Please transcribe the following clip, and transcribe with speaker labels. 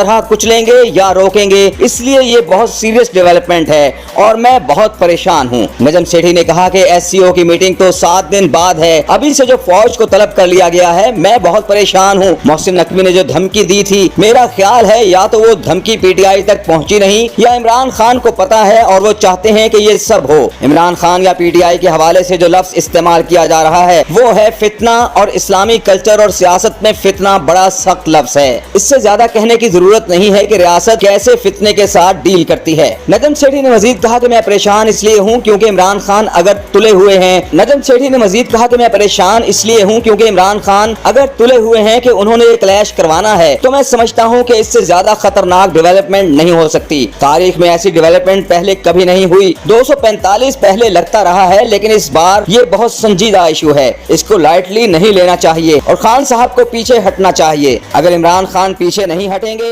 Speaker 1: طرح کچلیں گے یا روکیں گے، اس لیے یہ بہت سیریس ڈیولپمنٹ ہے اور میں بہت پریشان ہوں۔ نجم سیٹھی نے کہا کہ ایس سی او کی میٹنگ تو 7 دن بعد ہے، ابھی سے جو فوج کو طلب کر لیا گیا ہے، میں بہت پریشان ہوں۔ محسن نقوی نے جو دھمکی دی تھی، میرا خیال ہے یا تو وہ دھمکی پی ٹی آئی تک پہنچی نہیں یا عمران خان کو پتا ہے اور وہ چاہتے ہیں کہ یہ سب ہو۔ عمران خان یا پی ٹی آئی کے حوالے سے جو لفظ استعمال کیا جا رہا ہے وہ ہے فتنہ، اور اسلامی کلچر اور سیاست میں فتنہ بڑا سخت لفظ ہے۔ اس سے زیادہ کہنے کی ضرورت نہیں ہے کہ ریاست کیسے فتنے کے ساتھ ڈیل کرتی ہے۔ نجم سیٹھی نے مزید کہا کہ میں پریشان اس لیے ہوں کیونکہ عمران خان اگر تلے ہوئے ہیں کہ انہوں نے کلیش کروانا ہے تو میں سمجھتا ہوں کہ اس سے زیادہ خطرناک ڈیولپمنٹ نہیں ہو سکتی۔ تاریخ میں ایسی ڈیولپمنٹ پہلے کبھی نہیں ہوئی۔ 245 پہلے لگتا رہا ہے لیکن اس بار یہ بہت سنجیدہ ایشو ہے، اس کو لائٹلی نہیں لینا چاہیے اور خان صاحب کو پیچھے ہٹنا چاہیے۔ اگر عمران خان پیچھے نہیں ہٹیں گے